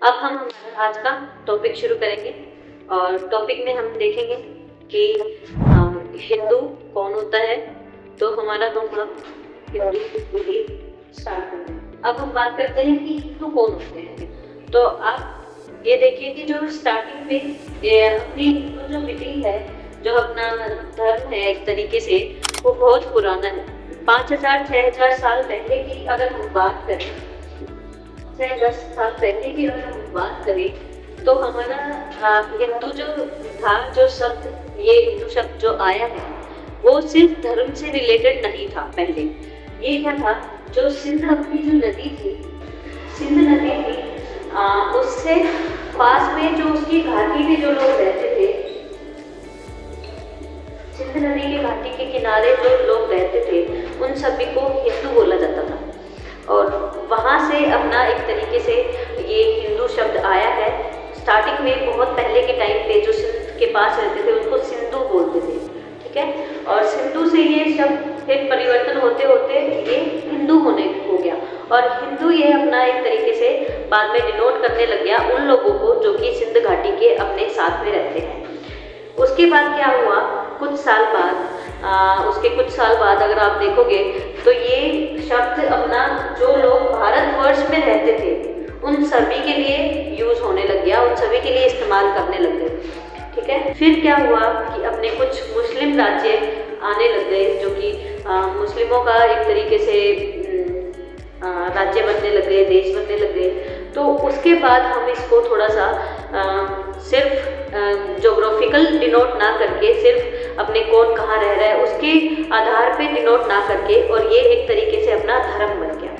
अब हम हमारा आज का टॉपिक शुरू करेंगे और टॉपिक में हम देखेंगे कि हिंदू कौन होता है। तो हमारा हम हिंदू स्टार्ट करते हैं। अब हम बात करते हैं कि हिंदू कौन होते हैं। तो आप ये देखिए कि जो स्टार्टिंग में अपनी हिंदू जो विधि है, जो अपना धर्म है, एक तरीके से वो बहुत पुराना है। 5000-6000 साल पहले की अगर हम बात करें, 10 साल पहले की अगर हम बात करें तो हमारा हिंदू जो था, जो शब्द, ये हिंदू शब्द जो आया है वो सिर्फ धर्म से रिलेटेड नहीं था। पहले ये क्या था, जो सिंध अपनी जो नदी थी, सिंध नदी थी, उससे पास में जो उसकी घाटी में जो लोग रहते थे, सिंध नदी की घाटी के किनारे जो लोग रहते थे, उन सभी को हिंदू बोला जाता था। और वहाँ से अपना एक तरीके से ये हिंदू शब्द आया है। स्टार्टिंग में बहुत पहले के टाइम पे जो सिंध के पास रहते थे उनको सिंधु बोलते थे, ठीक है। और सिंधु से ये शब्द फिर परिवर्तन होते होते ये हिंदू होने हो गया। और हिंदू ये अपना एक तरीके से बाद में डिनोट करने लग गया उन लोगों को जो कि सिंध घाटी के अपने साथ में रहते हैं। उसके बाद क्या हुआ, कुछ साल बाद उसके कुछ साल बाद अगर आप देखोगे तो ये शब्द अपना जो लोग भारतवर्ष में रहते थे उन सभी के लिए यूज होने लग गया, उन सभी के लिए इस्तेमाल करने लग गए, ठीक है। फिर क्या हुआ कि अपने कुछ मुस्लिम राज्य आने लग गए, जो कि मुस्लिमों का एक तरीके से राज्य बनने लग गए, देश बनने लग गए। तो उसके बाद हम इसको थोड़ा सा सिर्फ जोग्राफिकल डिनोट ना करके, सिर्फ अपने कौन कहाँ रह रहा है उसके आधार पे डिनोट ना करके, और ये एक तरीके से अपना धर्म बन गया।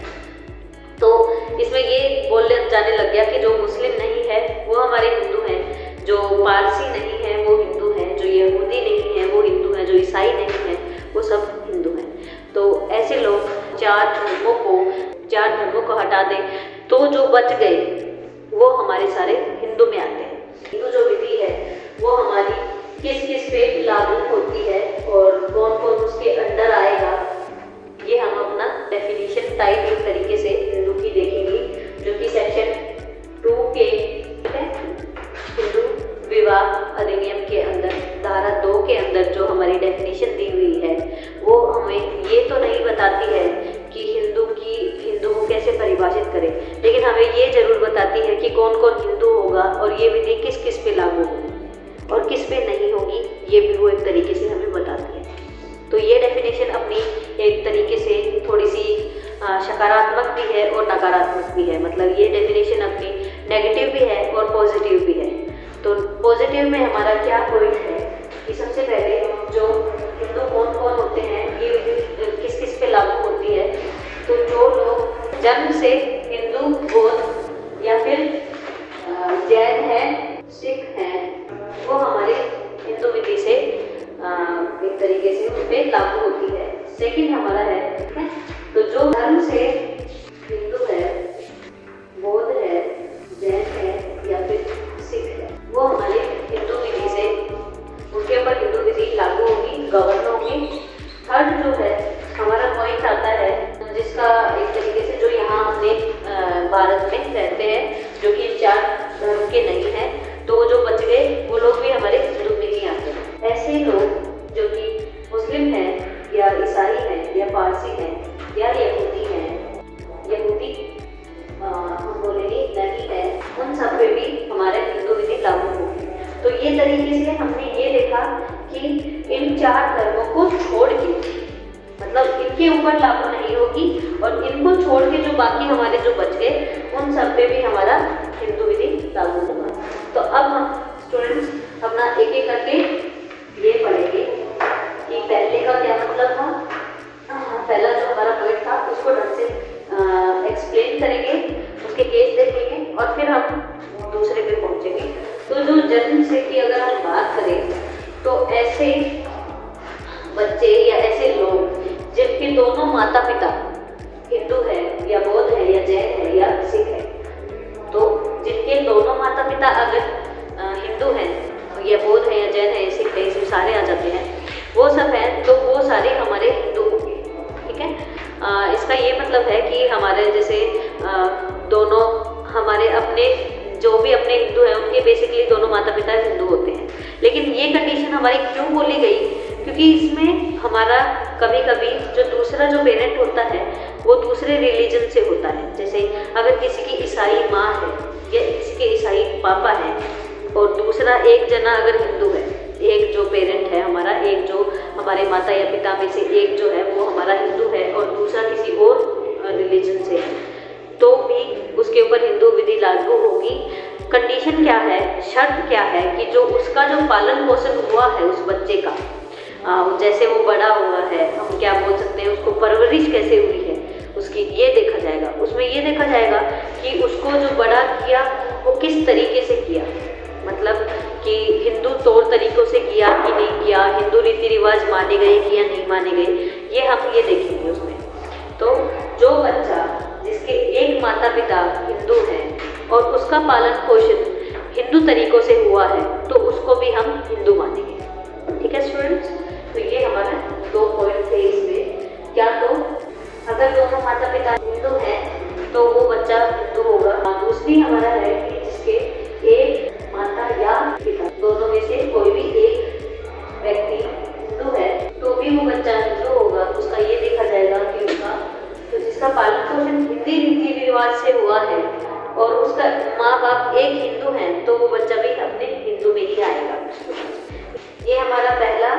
तो इसमें ये बोलने जाने लग गया कि जो मुस्लिम नहीं है वो हमारे हिंदू हैं, जो पारसी नहीं है वो हिंदू हैं, जो यहूदी नहीं है वो हिंदू हैं, जो ईसाई नहीं है वो सब हिंदू हैं। तो ऐसे लोग चार धर्मों को हटा दें तो जो बच गए वो हमारे सारे हिंदू में आते हैं। हिंदू जो विधि है वो हमारी किस किस पे लागू होती है और कौन कौन उसके अंडर आएगा, ये हम अपना डेफिनेशन टाइप एक तरीके से हिंदू की देखेंगे, जो कि सेक्शन 2 के हिंदू विवाह अधिनियम के अंदर धारा 2 के अंदर जो हमारी डेफिनेशन दी हुई है वो हमें ये तो नहीं बताती है कि हिंदू को कैसे परिभाषित करें, लेकिन हमें ये जरूर बताती है कि कौन कौन हिंदू होगा और ये विधि किस किस पे लागू होगी और किस पे नहीं होगी, ये भी वो एक तरीके से हमें बताती है। तो ये डेफिनेशन अपनी एक तरीके से थोड़ी सी सकारात्मक भी है और नकारात्मक भी है। मतलब ये डेफिनेशन अपनी नेगेटिव भी है और पॉजिटिव भी है। तो पॉजिटिव में हमारा क्या पॉइंट है कि सबसे पहले जो हिंदू कौन कौन होते हैं, ये किस किस पे लागू होती है। तो जो लोग जन्म से हिंदू, बौद्ध या फिर जैन हैं, सिख हैं, वो हमारे हिंदू विधि से एक तरीके से उस पर लागू होती है। सेकंड हमारा है, ठीक है, तो जो धर्म से हिंदू है, बौद्ध है, जैन है या फिर सिख है, वो हमारे हिंदू विधि से, उनके ऊपर हिंदू विधि लागू होगी, गवर्न होगी। थर्ड जो है हमारा पॉइंट आता है जिसका एक तरीके से जो यहाँ अपने भारत में रहते हैं, जो कि 4 धर्म के नहीं हैं, तो जो बच गए वो लोग भी हमारे हिंदू में ही आते हैं। ऐसे लोग जो कि मुस्लिम हैं या ईसाई हैं या पारसी हैं या यहूदी हैं, यहूदी हम बोलेंगे नहीं है, उन सब पे भी हमारे हिंदू विधि लागू होगी। तो ये तरीके से हमने ये देखा कि इन 4 धर्मों को छोड़ के, मतलब इनके ऊपर लागू नहीं होगी, और इनको छोड़ के जो बाकी हमारे जो बच गए उन सब पे भी हमारा हिंदू विधि लागू होगा। तो अब हम स्टूडेंट्स अपना एक एक करके ये पढ़ेंगे कि पहले का क्या मतलब था, पहला जो हमारा पॉइंट था उसको ढंग से एक्सप्लेन करेंगे, उसके केस देखेंगे और फिर हम दूसरे पे पहुंचेंगे। तो जो जन्म से की अगर हम बात करें तो ऐसे बच्चे या ऐसे लोग जिनके दोनों माता पिता हिंदू है या बौद्ध है या जैन है या सिख है, तो जिनके दोनों माता पिता अगर हिंदू हैं या बौद्ध है या जैन है या सिख है, इसमें सारे आ जाते हैं, वो सब हैं, तो वो सारे हमारे हिंदू होंगे, ठीक है। इसका ये मतलब है कि हमारे जैसे दोनों हमारे अपने जो भी अपने हिंदू हैं उनके बेसिकली दोनों माता पिता हिंदू होते हैं। लेकिन ये कंडीशन हमारी क्यों बोली गई? क्योंकि इसमें हमारा कभी कभी जो दूसरा जो पेरेंट होता है वो दूसरे रिलीजन से होता है। जैसे अगर किसी की ईसाई माँ है या किसी के ईसाई पापा है और दूसरा एक जना अगर हिंदू है, एक जो पेरेंट है हमारा, एक जो हमारे माता या पिता में से एक जो है वो हमारा हिंदू है और दूसरा किसी और रिलीजन से है, तो भी उसके ऊपर हिंदू विधि लागू होगी। कंडीशन क्या है, शर्त क्या है कि जो उसका जो पालन पोषण हुआ है उस बच्चे का, जैसे वो बड़ा हुआ है, हम क्या बोल सकते हैं, उसको परवरिश कैसे हुई है उसकी, ये देखा जाएगा। उसमें ये देखा जाएगा कि उसको जो बड़ा किया वो किस तरीके से किया, मतलब कि हिंदू तौर तरीकों से किया कि नहीं किया, हिंदू रीति रिवाज माने गए कि या नहीं माने गए, ये हम ये देखेंगे उसमें। तो जो बच्चा जिसके एक माता पिता हिंदू हैं और उसका पालन पोषण हिंदू तरीकों से हुआ है तो उसको भी हम हिंदू मानेंगे। ठीक है स्टूडेंट्स, तो ये हमारा 2 पॉइंट थे इसमें। क्या तो अगर दोनों माता पिता हिंदू हैं तो वो बच्चा हिंदू होगा। दूसरी हमारा है कि जिसके एक माता या पिता दोनों में से कोई भी एक व्यक्ति हिंदू है तो भी वो बच्चा हिंदू होगा। उसका ये देखा जाएगा कि उसका तो जिसका पालन पोषण हिंदी रीति रिवाज से हुआ है और उसका माँ बाप एक हिंदू हैं तो वो बच्चा भी अपने हिंदू में ही आएगा। ये हमारा पहला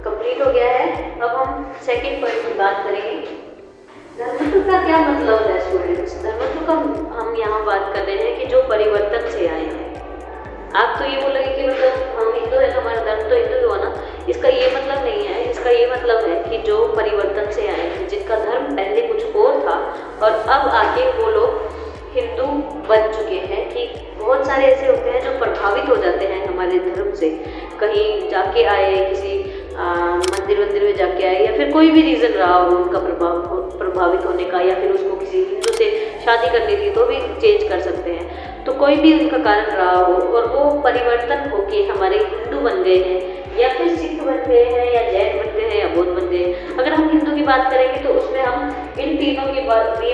कंप्लीट हो गया है। अब हम सेकंड पॉइंट की बात करेंगे। धर्मत्व का क्या मतलब है स्टूडेंट्स? धर्मत्व का हम यहाँ बात कर रहे हैं कि जो परिवर्तन से आए हैं। आप तो ये बोलोगे कि मतलब हम हिंदू हैं तो हमारा धर्म तो हिंदू ही हुआ ना, इसका ये मतलब नहीं है। इसका ये मतलब है कि जो परिवर्तन से आए हैं, जिनका धर्म पहले कुछ और था और अब आके वो लोग हिंदू बन चुके हैं। कि बहुत सारे ऐसे होते हैं जो प्रभावित हो जाते हैं हमारे धर्म से, कहीं जाके आए, किसी मंदिर में जाके आए, या फिर कोई भी रीज़न रहा हो उनका प्रभावित होने का, या फिर उसको किसी हिंदू से शादी करनी थी तो भी चेंज कर सकते हैं। तो कोई भी उनका कारण रहा हो और वो परिवर्तन होके हमारे हिंदू बन गए हैं, या फिर सिख बन गए हैं, या जैन बन गए हैं, या बौद्ध बन गए हैं। अगर हम हिंदू की बात करेंगे तो उसमें हम इन तीनों की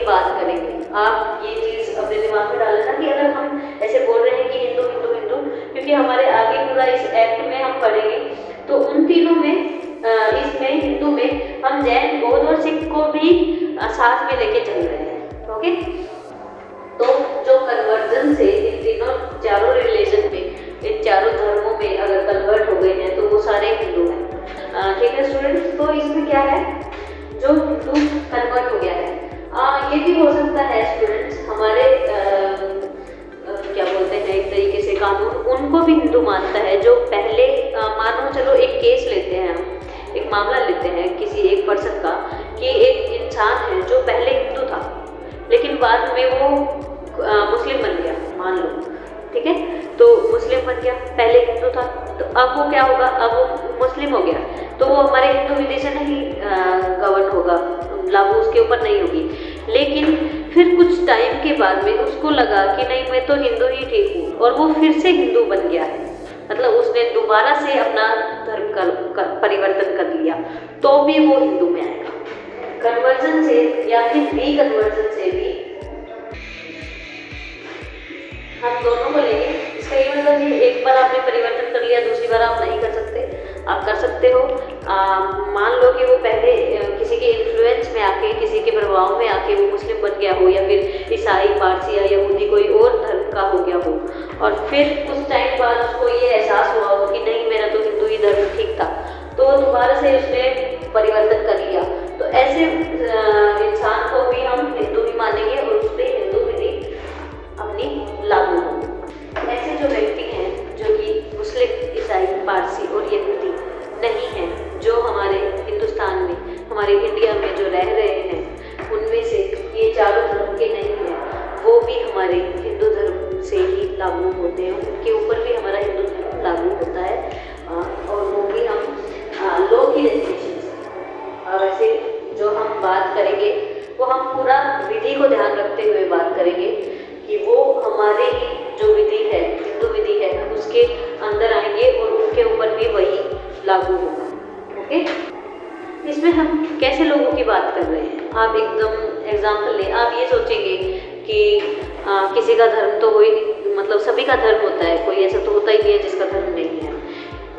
बात करेंगे। आप ये चीज़ अपने दिमाग में डालना कि अगर हम ऐसे बोल रहे हैं कि हिंदू हिंदू हिंदू, क्योंकि हमारे आगे पूरा इस एक्ट में हम पढ़ेंगे तो उन तीनों में इसमें हिंदू में हम जैन, बौद्ध और सिख को भी साथ में लेके चल रहे हैं। ओके, तो जो कन्वर्जन से इन तीनों चारों रिलीजन में, इन चारों धर्मों में अगर कन्वर्ट हो गए हैं तो वो सारे हिंदू हैं। ठीक है स्टूडेंट्स, तो इसमें क्या है, जो हिंदू कन्वर्ट हो गया है, ये भी हो सकता है स्टूडेंट्स हमारे क्या बोलते हैं एक तरीके से कानून उनको भी हिंदू मानता है। जो पहले मानो चलो एक केस लेते हैं, हम एक मामला लेते हैं किसी एक पर्सन का, कि एक इंसान है जो पहले हिंदू था लेकिन बाद में वो मुस्लिम बन गया, मान लो, ठीक है, तो मुस्लिम बन गया, पहले हिंदू था, तो अब वो क्या होगा, अब वो मुस्लिम हो गया तो वो हमारे हिंदू विधि से नहीं गवर्न होगा, लागू उसके ऊपर नहीं होगी। लेकिन फिर कुछ टाइम के बाद में उसको लगा कि नहीं मैं तो हिंदू ही ठीक हूँ और वो फिर से हिंदू बन गया है, मतलब उसने दोबारा से अपना धर्म का परिवर्तन कर लिया, तो भी वो हिंदू में आएगा। कन्वर्जन से या फिर रीकन्वर्जन से भी हम दोनों को लेंगे। इसका ये मतलब ये एक बार आपने परिवर्तन कर लिया, दूसरी बार आप नहीं कर सकते, आप कर सकते हो। मान लो कि वो पहले किसी के इन्फ्लुएंस में आके, किसी के प्रभाव में आके वो मुस्लिम बन गया हो, या फिर ईसाई, पारसी या यहूदी कोई और धर्म का हो गया हो, और फिर कुछ टाइम बाद उसको ये एहसास हुआ हो कि नहीं मेरा तो हिंदू ही धर्म ठीक था, तो दोबारा से उसने परिवर्तन कर लिया। तो ऐसे इंसान को भी हम हिंदू ही मानेंगे और उस पर हिंदू विधि अपनी लागू हो। ऐसे जो व्यक्ति हैं जो कि मुस्लिम, ईसाई, पारसी और यहूदी नहीं हैं, जो हमारे हिंदुस्तान में, हमारे इंडिया में जो रह रहे हैं, उनमें से ये चारों धर्म के नहीं हैं, वो भी हमारे हिंदू धर्म से ही लागू होते हैं, उनके ऊपर भी हमारा हिंदू धर्म लागू होता है, और वो भी हम लोग की डेफिनेशन से। वैसे जो हम बात करेंगे वो हम पूरा विधि को ध्यान रखते हुए बात करेंगे कि वो हमारे ही जो विधि है, हिंदू विधि है, उसके अंदर आएंगे और उनके ऊपर भी वही लागू होगा। ओके, इसमें हम कैसे लोगों की बात कर रहे हैं, आप एकदम एग्जाम्पल लें, आप ये सोचेंगे कि किसी का धर्म तो हो ही नहीं, मतलब सभी का धर्म होता है, कोई ऐसा तो होता ही नहीं है जिसका धर्म नहीं है।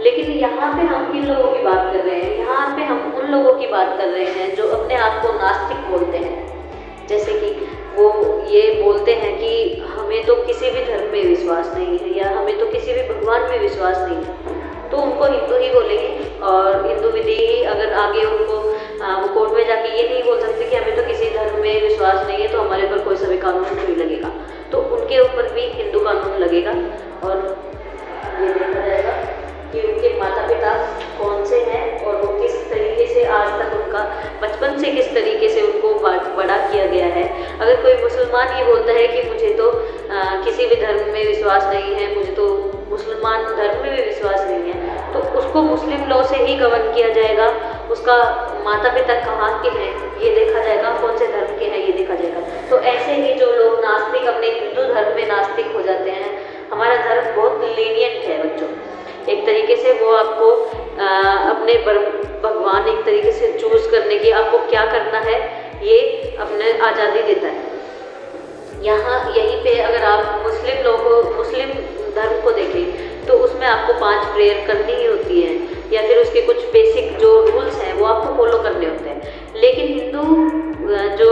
लेकिन यहाँ पे हम किन लोगों की बात कर रहे हैं, यहाँ पे हम उन लोगों की बात कर रहे हैं जो अपने आप को नास्तिक बोलते हैं। जैसे कि वो ये बोलते हैं कि हमें तो किसी भी धर्म में विश्वास नहीं है, या हमें तो किसी भी भगवान में विश्वास नहीं है, तो उनको हिंदू ही बोलेंगे। और हिंदू विधि ही अगर आगे उनको वो कोर्ट में जाके ये नहीं बोल सकते कि हमें तो किसी धर्म में विश्वास नहीं है तो हमारे ऊपर कोई सा भी कानून नहीं लगेगा, तो उनके ऊपर भी हिंदू कानून लगेगा। और ये देखा जाएगा कि उनके माता पिता कौन से हैं और वो किस तरीके से आज तक उनका बचपन से किस तरीके से उनको बड़ा किया गया है। अगर कोई मुसलमान ये बोलता है कि मुझे तो किसी भी धर्म में विश्वास नहीं है, मुझे तो मुसलमान धर्म में भी विश्वास नहीं है, तो उसको मुस्लिम लॉ से ही गवर्न किया जाएगा। उसका माता पिता कहाँ के हैं ये देखा जाएगा, कौन से धर्म के हैं ये देखा जाएगा। तो ऐसे ही जो लोग नास्तिक अपने हिंदू धर्म में नास्तिक हो जाते हैं, हमारा धर्म बहुत लीनियंट है बच्चों। एक तरीके से वो आपको अपने भगवान एक तरीके से चूज करने की, आपको क्या करना है ये अपने आज़ादी देता है। यहाँ यहीं पे अगर आप मुस्लिम धर्म को देखें तो उसमें आपको 5 प्रेयर करनी ही होती है, या फिर उसके कुछ बेसिक जो रूल्स हैं वो आपको फॉलो करने होते हैं। लेकिन हिंदू जो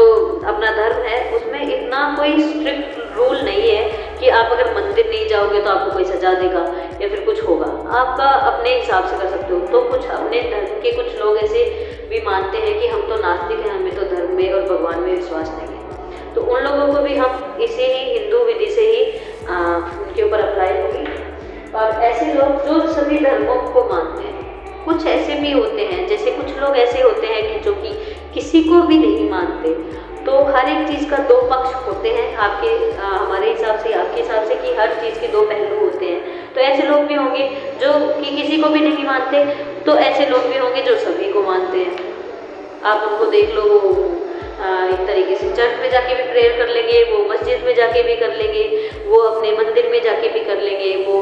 अपना धर्म है उसमें इतना कोई स्ट्रिक्ट रूल नहीं है कि आप अगर मंदिर नहीं जाओगे तो आपको कोई सजा देगा या फिर कुछ होगा, आपका अपने हिसाब से कर सकते हो। तो कुछ अपने धर्म के कुछ लोग ऐसे भी मानते हैं कि हम तो नास्तिक हैं, हमें तो धर्म में और भगवान में विश्वास नहीं है, तो उन लोगों को भी हम इसी ही हिंदू विधि से ही उनके ऊपर अप्लाई होगी। और ऐसे लोग जो सभी धर्मों को मानते हैं, कुछ ऐसे भी होते हैं, जैसे कुछ लोग ऐसे होते हैं कि जो कि किसी को भी नहीं मानते, तो हर एक चीज़ का 2 पक्ष होते हैं आपके हमारे हिसाब से, आपके हिसाब से कि हर चीज़ के 2 पहलू होते हैं। तो ऐसे लोग भी होंगे जो कि किसी को भी नहीं मानते, तो ऐसे लोग भी होंगे जो सभी को मानते हैं। आप उनको देख लो, एक तरीके से चर्च में जाके भी प्रेयर कर लेंगे, वो मस्जिद में जाके भी कर लेंगे, वो अपने मंदिर में जाके भी कर लेंगे, वो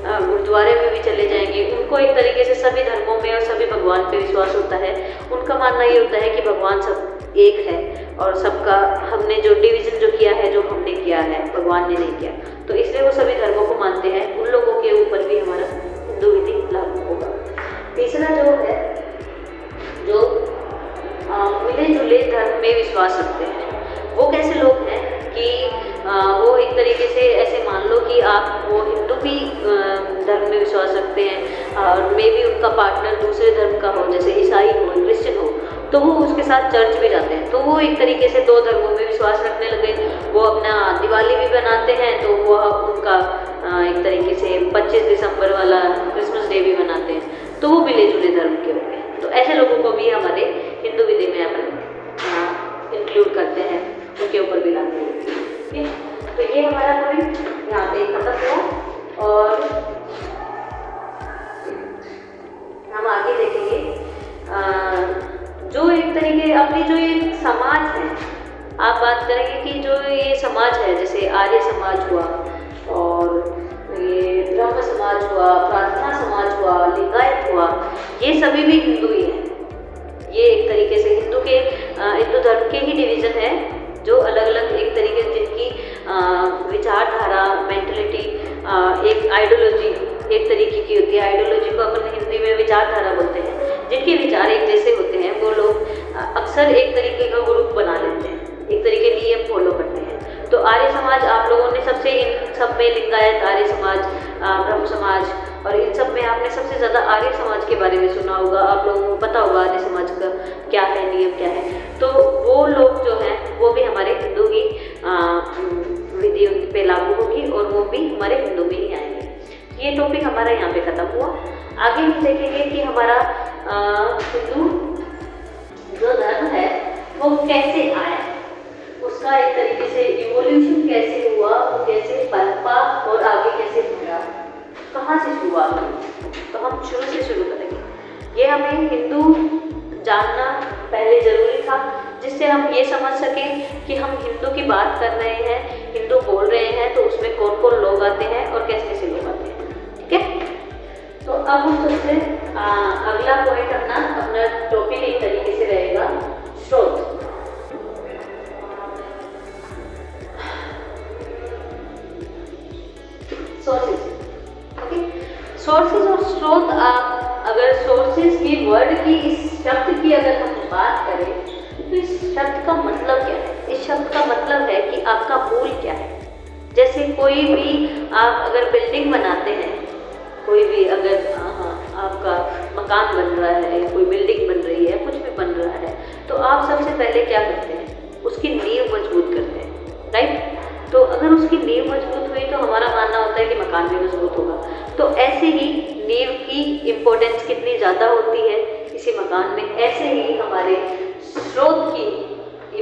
गुरुद्वारे में भी चले जाएंगे। उनको एक तरीके से सभी धर्मों में और सभी भगवान पे विश्वास होता है। उनका मानना ये होता है कि भगवान सब एक है और सबका हमने जो डिवीज़न जो किया है, जो हमने किया है, भगवान ने नहीं किया, तो इसलिए वो सभी धर्मों को मानते हैं। उन लोगों के ऊपर भी हमारा हिंदू विधि लागू होगा। तीसरा जो है, जो मिले जुले धर्म में विश्वास रखते हैं, वो कैसे लोग हैं कि वो एक तरीके से ऐसे मान लो कि आप वो हिंदू भी धर्म में विश्वास रखते हैं और मे भी उनका पार्टनर दूसरे धर्म का हो, जैसे ईसाई हो, क्रिश्चियन हो, तो वो उसके साथ चर्च भी जाते हैं, तो वो एक तरीके से 2 धर्मों में विश्वास रखने लगे। वो अपना दिवाली भी बनाते हैं, तो वो उनका एक तरीके से 25 दिसंबर वाला क्रिसमस डे भी मनाते हैं, तो वो मिले जुले धर्म के होते हैं। तो ऐसे लोगों को भी हमारे हिंदू विधि में अपन इंक्लूड करते हैं, उनके ऊपर भी लागू होती है। ठीक है, तो ये हमारा पॉइंट यहाँ पे खत्म हुआ। और हम आगे देखेंगे जो एक तरीके अपनी जो ये समाज है, आप बात करेंगे कि जो ये समाज है, जैसे आर्य समाज हुआ और ये ब्रह्म समाज हुआ, प्रार्थना समाज हुआ, लिंगायत हुआ, ये सभी भी हिंदू ही हैं। ये एक तरीके से हिंदू धर्म के ही डिवीज़न है, जो अलग अलग एक तरीके से जिनकी विचारधारा, मेंटलिटी, एक आइडियोलॉजी एक तरीके की होती है। आइडियोलॉजी को अपन हिंदी में विचारधारा बोलते हैं। जिनके विचार एक जैसे होते हैं वो लोग अक्सर एक तरीके का ग्रुप बना लेते हैं, एक तरीके नियम फॉलो करते हैं। तो आर्य समाज आप लोगों ने सबसे, इन सब में लिंगायत, आर्य समाज, ब्रह्म समाज, और इन सब में आपने सबसे ज़्यादा आर्य समाज के बारे में सुना होगा। आप लोगों को पता होगा आर्य समाज का क्या है, नियम क्या है। तो वो लोग जो हैं वो भी हमारे हिंदू की विधि पे लागू होगी और वो भी हमारे हिंदू में ही आएंगे। ये टॉपिक हमारा यहाँ पे ख़त्म हुआ। आगे हम देखेंगे कि हमारा हिंदू जो धर्म है वो कैसे आया, उसका एक तरीके से इवोल्यूशन कैसे हुआ, वो कैसे पनपा और आगे कैसे बढ़ा, कहाँ से शुरुआत हुई। तो हम शुरू से शुरू करेंगे। ये हमें हिंदू जानना पहले ज़रूरी था, जिससे हम ये समझ सकें कि हम हिंदू की बात कर रहे हैं, हिंदू बोल रहे हैं, तो उसमें कौन कौन लोग आते हैं और कैसे कैसे लोग आते हैं। ठीक है, तो अब हम सबसे अगला पॉइंट अपना टॉपिक एक तरीके से रहेगा स्रोत। सोर्सेज और स्रोत, आप अगर सोर्सेज की वर्ड की, इस शब्द की अगर हम बात करें तो इस शब्द का मतलब क्या है? इस शब्द का मतलब है कि आपका मूल क्या है। जैसे कोई भी आप अगर बिल्डिंग बनाते हैं, कोई भी अगर आपका मकान बन रहा है, कोई बिल्डिंग बन रही है, कुछ भी बन रहा है, तो आप सबसे पहले क्या करते हैं? उसकी नींव मजबूत करते हैं, राइट? तो अगर उसकी नींव मजबूत हुई तो हमारा मानना होता है कि मकान भी मजबूत होगा। तो ऐसे ही नींव की इम्पोर्टेंस कितनी ज़्यादा होती है किसी मकान में, ऐसे ही हमारे स्रोत की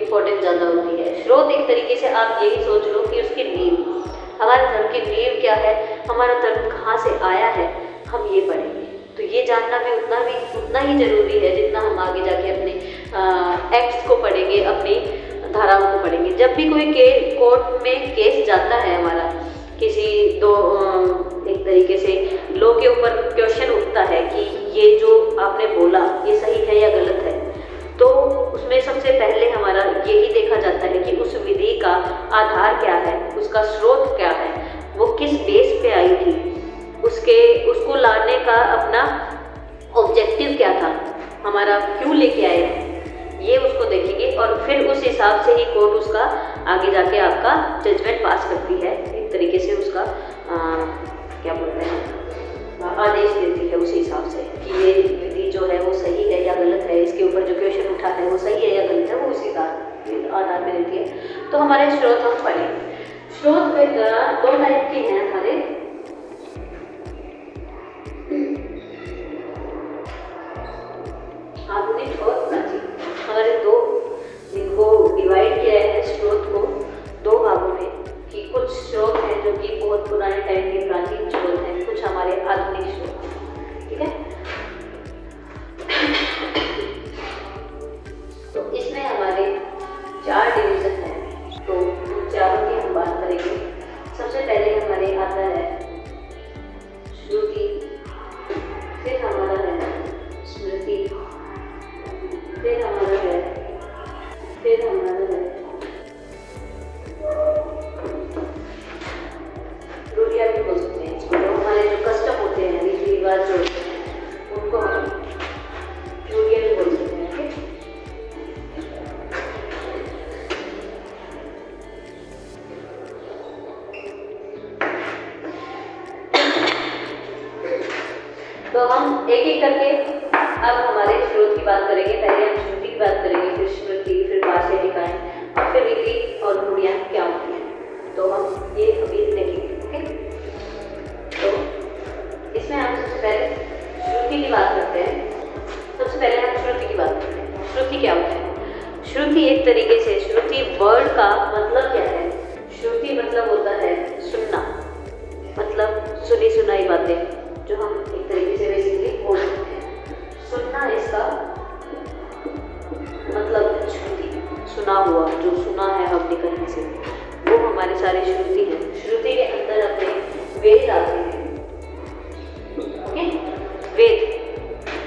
इम्पोर्टेंस ज़्यादा होती है। स्रोत एक तरीके से आप यही सोच लो कि उसकी नींव, हमारे धर्म की नींव क्या है, हमारा धर्म कहाँ से आया है, हम ये पढ़ेंगे। तो ये जानना भी उतना ही ज़रूरी है जितना हम आगे जाके अपने एक्ट्स को पढ़ेंगे, अपनी धाराओं को पढ़ेंगे। जब भी कोई कोर्ट में केस जाता है हमारा, किसी एक तरीके से लॉ के ऊपर क्वेश्चन उठता है कि ये जो आपने बोला ये सही है या गलत है, तो उसमें सबसे पहले हमारा यही देखा जाता है कि उस विधि का आधार क्या है, उसका स्रोत क्या है, वो किस बेस पे आई थी, उसको लाने का अपना ऑब्जेक्टिव क्या था, हमारा क्यों लेके आए हैं, ये उसको देखेंगे। और फिर उस हिसाब से ही कोर्ट उसका आगे जाके आपका जजमेंट पास करती है, एक तरीके से उसका क्या बोलते हैं, आदेश देती है उस हिसाब से कि ये विधि जो है वो सही है या गलत है, इसके ऊपर जो क्वेश्चन उठा है वो सही है या गलत है, वो उसी का आधार में देती है। तो हमारे स्रोत हम पढ़ें। स्रोत दो टाइप के हैं हमारे, आधुनिक और प्राचीन। हमारे इनको डिवाइड किया है स्रोत को दो भागों में, कि कुछ स्रोत हैं जो कि बहुत पुराने टाइम के प्राचीन स्रोत हैं, कुछ हमारे आधुनिक स्रोत हैं, ठीक है। तो इसमें हमारे 4 डिवीजन हैं, तो उन चारों की हम बात करेंगे। सबसे पहले हमारे आता है श्रुति, फिर हमारा है स्मृति, फिर हमारा है रूढ़िया भी बोल सकते हैं इसको। तो हमारे जो कस्टम होते हैं, रीति रिवाज जो होते हैं, उनको हम रूढ़िया भी बोल सकते हैं, ठीक। तो हम एक एक करके अब हमारे स्रोत की बात करेंगे। पहले हम श्रुति की बात करेंगे, फिर स्मृति, फिर पार्श्वनिकाएं, और फिर रीति और रूढ़ियाँ क्या होती हैं, तो हम ये अभी देखेंगे, ओके। तो इसमें हम सबसे पहले श्रुति की बात करते हैं। सबसे पहले हम श्रुति की बात करते हैं। श्रुति क्या होता है? श्रुति एक तरीके से, श्रुति वर्ड का मतलब क्या है? श्रुति मतलब होता है सुनना, मतलब सुनी सुनाई बातें, जो हम एक तरीके से बेसिकली बोल सकते हैं। सुनना इसका मतलब है श्रुति, सुना हुआ, जो सुना है हमने कहीं से, वो हमारे सारे श्रुति हैं। श्रुति के अंदर अपने वेद आते हैं, ओके। वेद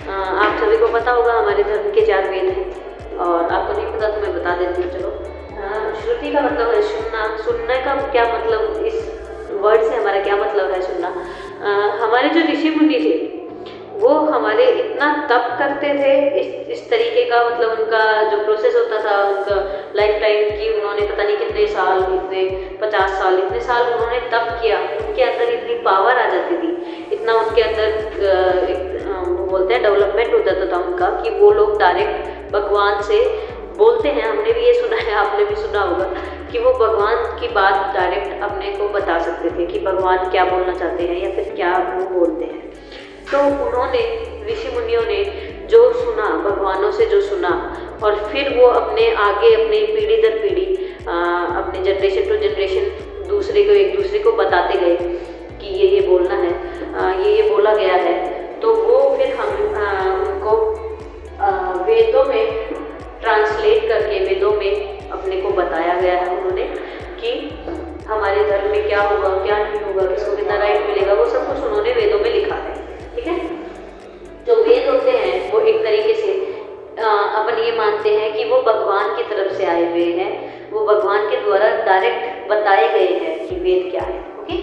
आप सभी को पता होगा, हमारे धर्म के 4 वेद हैं, और आपको नहीं पता तो मैं बता देती हूँ। चलो, श्रुति का मतलब है सुनना। सुनने का क्या मतलब, इस वर्ड से हमारा क्या मतलब है सुनना? हमारे जो ऋषि मुनि थे वो हमारे इतना तप करते थे, इस तरीके का, मतलब उनका जो प्रोसेस होता था, उनका लाइफ टाइम की, उन्होंने पता नहीं कितने साल, इतने 50 साल, इतने साल उन्होंने तप किया, उनके अंदर इतनी पावर आ जाती थी, इतना उनके अंदर वो बोलते हैं डेवलपमेंट हो जाता था उनका, कि वो लोग डायरेक्ट भगवान से बोलते हैं। हमने भी ये सुना है, आपने भी सुना होगा, कि वो भगवान की बात डायरेक्ट अपने को बता सकते थे कि भगवान क्या बोलना चाहते हैं या फिर क्या वो बोलते हैं। तो उन्होंने, ऋषि मुनियों ने जो सुना, भगवानों से जो सुना, और फिर वो अपने आगे, अपने पीढ़ी दर पीढ़ी, अपने जनरेशन टू जनरेशन एक दूसरे को बताते गए कि ये बोलना है, ये बोला गया है। तो वो फिर हम उनको वेदों में ट्रांसलेट करके, वेदों में अपने को बताया गया है उन्होंने, कि हमारे धर्म में क्या होगा, क्या नहीं होगा, किसको कितना राइट मिलेगा, वो सब कुछ उन्होंने वेदों में लिखा है, ठीक है। जो वेद होते हैं वो एक तरीके से अपन ये मानते हैं कि वो भगवान की तरफ से आए हुए हैं, वो भगवान के द्वारा डायरेक्ट बताए गए हैं कि वेद क्या है, ओके।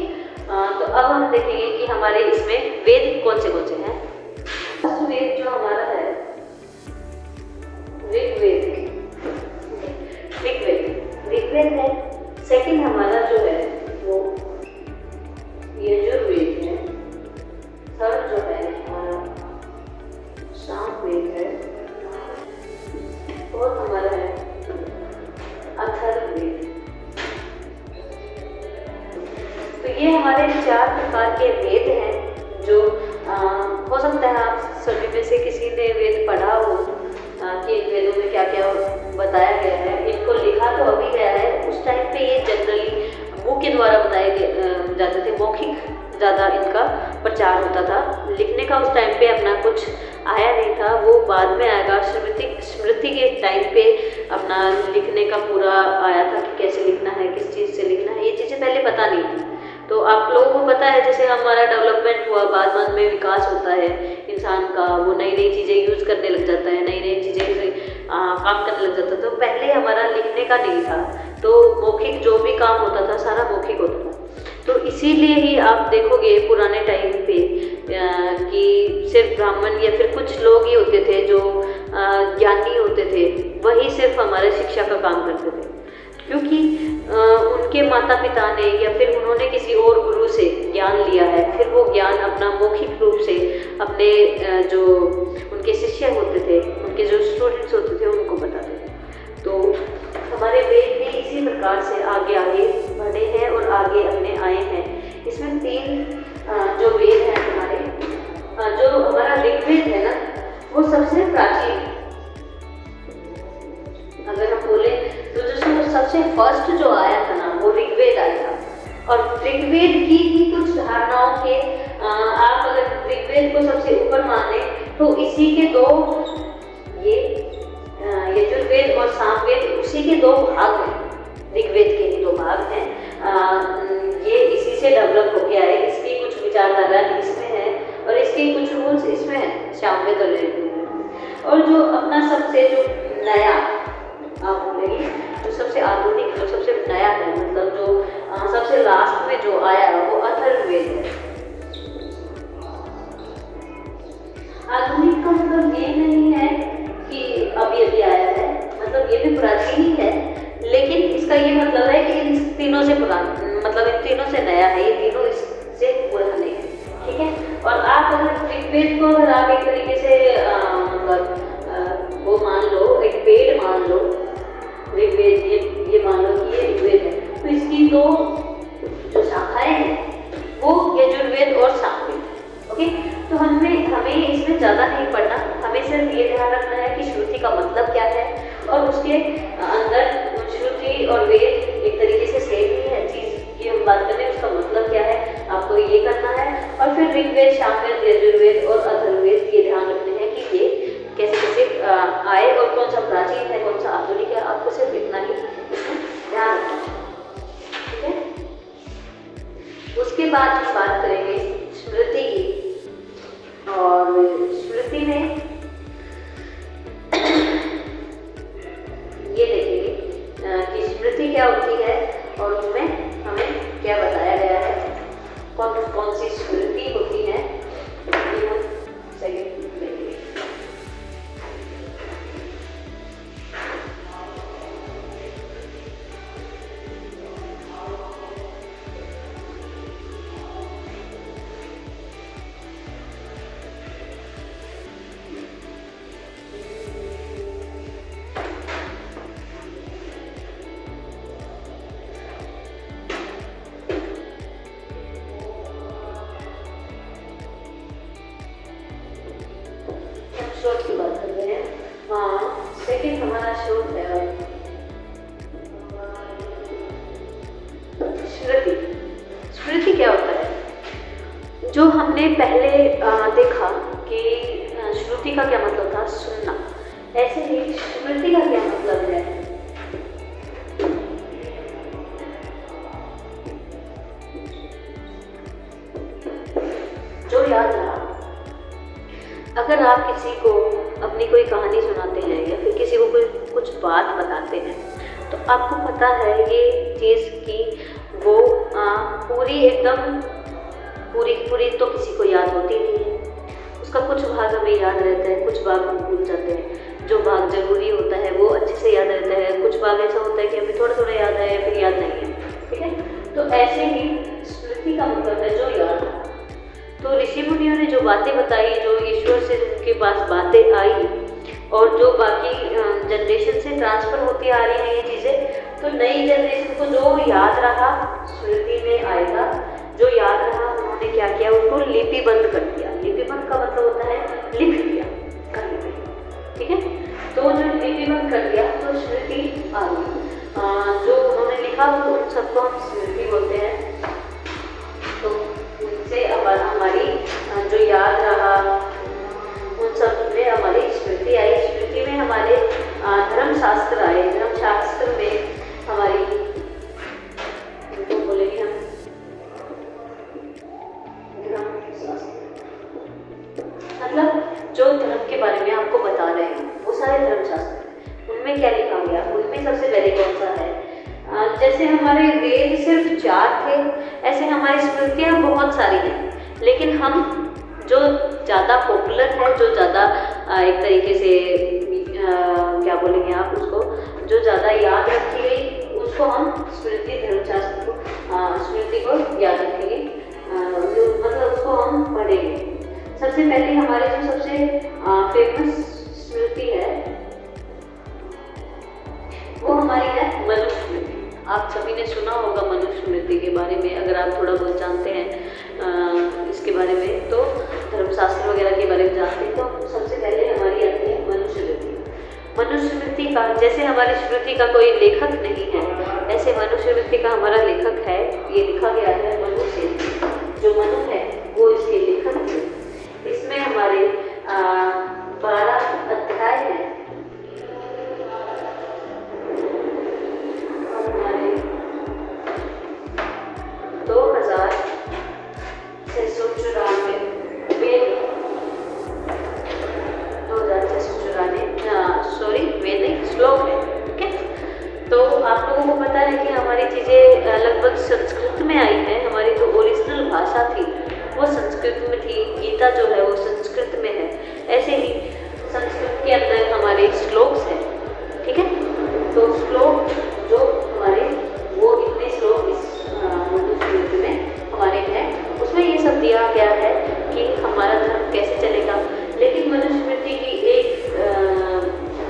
तो अब हम देखेंगे कि हमारे इसमें वेद कौन से हैं। फर्स्ट वेद जो हमारा है ऋग्वेद है। सेकंड हमारा जो है वो यजुर्वेद है। थर्ड जो है हमारा सामवेद है। और हमारा है अथर्ववेद। तो ये हमारे 4 प्रकार के वेद हैं जो हो सकता है आप सभी में से किसी ने वेद पढ़ा हो कि इन वेदों में क्या क्या बताया गया है। इनको लिखा तो अभी गया है, उस टाइम पे ये जनरली मुंह के द्वारा बताए जाते थे, मौखिक ज़्यादा इनका प्रचार होता था। लिखने का उस टाइम पे अपना कुछ आया नहीं था, वो बाद में आएगा। स्मृति के टाइम पे अपना लिखने का पूरा आया था कि कैसे लिखना है, किस चीज़ से लिखना है, ये चीज़ें पहले पता नहीं थी। तो आप लोगों को पता है जैसे हमारा डेवलपमेंट हुआ, बाद में विकास होता है इंसान का, वो नई नई चीज़ें यूज़ करने लग जाता है, नई नई चीज़ें काम करने लग जाता है। तो पहले हमारा लिखने का नहीं था, तो मौखिक जो भी काम होता था सारा मौखिक होता था। तो इसीलिए ही आप देखोगे पुराने टाइम पे कि सिर्फ ब्राह्मण या फिर कुछ लोग ही होते थे जो ज्ञानी होते थे, वही सिर्फ हमारे शिक्षा का काम करते थे, क्योंकि उनके माता पिता ने या फिर उन्होंने किसी और गुरु से ज्ञान लिया है, फिर वो ज्ञान अपना मौखिक रूप से अपने जो उनके शिष्य होते थे, उनके जो स्टूडेंट्स होते थे उनको बताते थे। तो हमारे वेद भी इसी प्रकार से आगे आगे बढ़े हैं और आगे अपने आए हैं। इसमें 3 जो वेद हैं हमारे, जो हमारा ऋग्वेद है ना, वो सबसे प्राचीन। अगर हम बोले तो जो सबसे फर्स्ट जो आया था ना, वो ऋग्वेद आया था। और ऋग्वेद की ही कुछ धारणाओं के आप अगर ऋग्वेद को सबसे ऊपर माने तो इसी के 2 ये यजुर्वेद और सामवेद, उसी के 2 भाग हैं। ऋग्वेद के ही 2 भाग हैं। ये इसी से डेवलप हो गया है, इसकी कुछ विचारधारा इसमें है और इसके कुछ रूल्स इसमें है, सामवेद और ऋग्वेद। और जो अपना सबसे जो नया आप बोलेंगे, जो सबसे आधुनिक, जो सबसे नया है, मतलब जो सबसे लास्ट में जो आया वो अथर्ववेद है। आधुनिक का मतलब ये नहीं है कि अभी अभी आया है, मतलब ये भी प्राचीन ही है, लेकिन इसका ये मतलब है कि इन तीनों से पुराना, मतलब इन तीनों से नया है, ये तीनों इससे पुराने हैं, ठीक है। और आप अगर ऋग्वेद को अगर आप एक तरीके से मतलब वो मान लो, एक पेड़ मान लो, ऋग्वेद ये मान लो कि ये ऋग्वेद है, तो इसकी 2 जो शाखाएं हैं वो यजुर्वेद और सामवेद। ओके, तो हमें इसमें ज़्यादा नहीं पढ़ना, हमें सिर्फ ये ध्यान रखना है कि श्रुति का मतलब क्या है और उसके अंदर श्रुति और वेद एक तरीके से सेम ही है चीज़, ये हम बात करें उसका मतलब क्या है, आपको ये करना है। और फिर ऋग्वेद, सामवेद, यजुर्वेद और अथर्ववेद ये ध्यान रखना है कि ये कैसे कैसे आए और कौन सा प्राचीन है, कौन सा आधुनिक है, आपको सिर्फ इतना ही ध्यान रखना है, ठीक है। उसके बाद हम बात करेंगे स्मृति की। और स्मृति में ये देखेंगे कि स्मृति क्या होती है और उसमें हमें क्या बताया गया है, कौन कौन सी स्मृति होती है, ये हम सेकंड देखेंगे। श्रोत की बात कर रहे हैं। हाँ, सेकंड हमारा श्रोत है स्मृति। स्मृति क्या होता है? जो हमने पहले देखा कि श्रुति का क्या मतलब था, सुनना, ऐसे ही स्मृति का क्या मतलब है, जो याद रहा। अगर आप किसी को अपनी कोई कहानी सुनाते हैं या फिर किसी को कोई कुछ बात बताते हैं तो आपको पता है ये चीज़ कि वो पूरी एकदम पूरी की पूरी तो किसी को याद होती नहीं है, उसका कुछ भाग हमें याद रहता है, कुछ भाग हम भूल जाते हैं। जो भाग जरूरी होता है वो अच्छे से याद रहता है, कुछ भाग ऐसा होता है कि हमें थोड़ा थोड़ा याद है फिर याद नहीं है, ठीक है। तो ऐसे ही स्मृति का मतलब है जो याद। तो ऋषि मुनियों ने जो बातें बताई, जो ईश्वर से उनके पास बातें आई और जो बाकी जनरेशन से ट्रांसफर होती आ रही हैं ये चीज़ें, तो नई जनरेशन को जो याद रहा स्मृति में आएगा। जो याद रहा उन्होंने क्या किया, उसको लिपिबंद कर दिया। लिपिबंद का मतलब होता है लिख दिया कहीं पे, ठीक है। तो जो लिपिबंद कर दिया तो स्मृति आ गई। जो उन्होंने लिखा उन सबको हम स्मृति बोलते हैं। तो उनसे हमारी जो याद रहा उन सब में हमारी स्मृति आई। स्मृति में हमारे धर्मशास्त्र आए। धर्मशास्त्र में हमारी उनको बोलेंगे हम मतलब जो धर्म के बारे में आपको बता रहे हैं वो सारे धर्मशास्त्र, उनमें क्या लिखा गया, उनमें सबसे पहले कौन सा है। जैसे हमारे वेद सिर्फ 4 थे, ऐसे हमारी स्मृतियाँ बहुत सारी हैं, लेकिन हम जो ज़्यादा पॉपुलर है, जो ज़्यादा एक तरीके से क्या बोलेंगे आप उसको, जो ज़्यादा याद रखी गई उसको हम स्मृति धर्मशास्त्र को स्मृति को याद रखेंगे, मतलब उसको हम पढ़ेंगे। सबसे पहले हमारे जो सबसे फेमस स्मृति है वो हमारी है मनुस्मृति। आप सभी ने सुना होगा मनुस्मृति के बारे में, अगर आप थोड़ा बहुत जानते हैं इसके बारे में, तो धर्मशास्त्र वगैरह के बारे में जानते हैं, तो सबसे पहले हमारी आती है मनुस्मृति। मनुस्मृति का, जैसे हमारी स्मृति का कोई लेखक नहीं है, ऐसे मनुस्मृति का हमारा लेखक है। ये लिखा गया है मनु से, जो मनु है वो इसके लेखक थे। इसमें हमारे 12 अध्याय हैं। हमारे 2694 वेद श्लोक है, ठीक है। तो आप लोगों को पता है कि हमारी चीज़ें लगभग संस्कृत में आई हैं। हमारी जो ओरिजिनल भाषा थी वो संस्कृत में थी, गीता जो है वो संस्कृत में है। ऐसे ही संस्कृत के अंदर हमारे श्लोक्स हैं, ठीक है। तो श्लोक जो हमारे वो इतने श्लोक इस मनुस्मृति में हमारे हैं, उसमें ये सब दिया गया है कि हमारा धर्म कैसे चलेगा। लेकिन मनुस्मृति की एक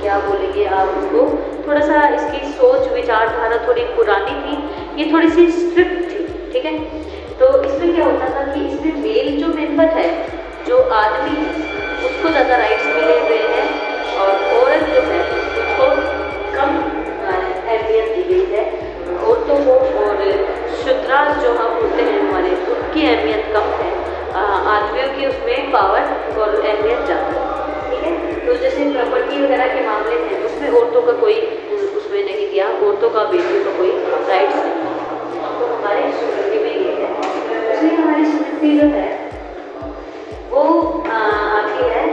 क्या बोलेंगे आप उसको, थोड़ा सा इसकी सोच विचारधारा थोड़ी पुरानी थी, ये थोड़ी सी स्ट्रिक्ट थी, ठीक है। तो इसमें क्या होता था कि इसमें मेल जो मेंबर है, जो आदमी है, उसको ज़्यादा राइट्स मिले हुए हैं और औरत जो है उसको कम अहमियत दी गई है। औरतों को और शूद्रा जो हम होते हैं हमारे, उनकी अहमियत कम है, आदमियों की उसमें पावर और अहमियत ज़्यादा है, ठीक है। तो जैसे प्रॉपर्टी वगैरह के मामले हैं उसमें औरतों का कोई उसमें नहीं दिया, औरतों का बेटियों का कोई राइट्स नहीं। तो हमारे स्मृति में ये है। इसलिए हमारी स्मृति जो है वो आती है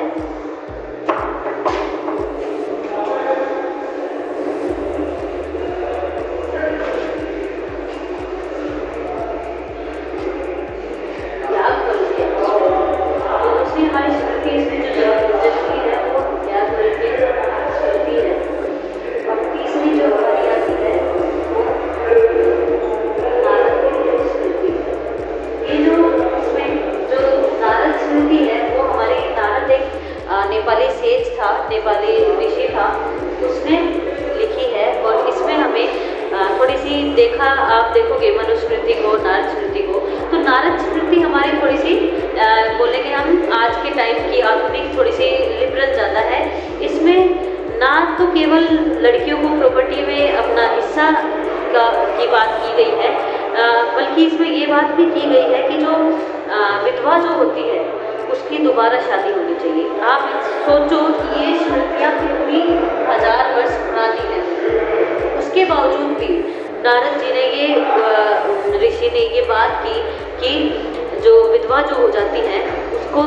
नेपाली सेज था, नेपाली ऋषि था, उसने लिखी है। और इसमें हमें थोड़ी सी देखा, आप देखोगे मनुस्मृति को, नारद स्मृति को, तो नारद स्मृति हमारी थोड़ी सी बोलेंगे हम आज के टाइम की आधुनिक, थोड़ी सी लिबरल ज़्यादा है। इसमें ना तो केवल लड़कियों को प्रॉपर्टी में अपना हिस्सा की बात की गई है, बल्कि इसमें ये बात भी की गई है कि जो विधवा जो होती है उसकी दोबारा शादी होनी चाहिए। आप सोचो कि ये स्मृतियाँ कितनी 1000 वर्ष पुरानी है, उसके बावजूद भी नारद जी ने ये ऋषि ने ये बात की कि जो विधवा जो हो जाती हैं उसको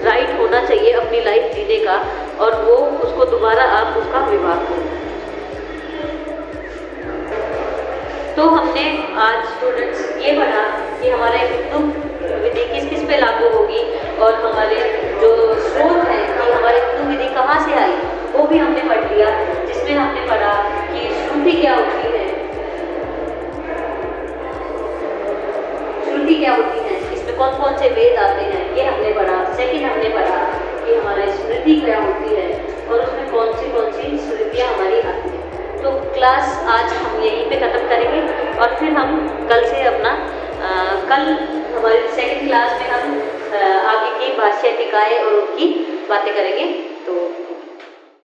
राइट होना चाहिए अपनी लाइफ जीने का, और वो उसको दोबारा आप उसका विवाह करो। तो हमने आज स्टूडेंट्स ये पढ़ा कि हमारे हिंदू विधि किस किस हमारे जो स्रोत हैं कि हमारे हिंदू विधि कहाँ से आई, वो भी हमने पढ़ लिया, जिसमें हमने पढ़ा कि श्रुति क्या होती है, श्रुति क्या होती है, इसमें कौन कौन से वेद आते हैं, ये हमने पढ़ा। सेकंड हमने पढ़ा कि हमारा स्मृति क्या होती है और उसमें कौन सी स्मृतियाँ हमारी आती हैं। तो क्लास आज हम यहीं पे ख़त्म करेंगे और फिर हम कल से अपना कल हमारी सेकंड क्लास में हम आगे की भाष्य टीकाएँ और उनकी बातें करेंगे। तो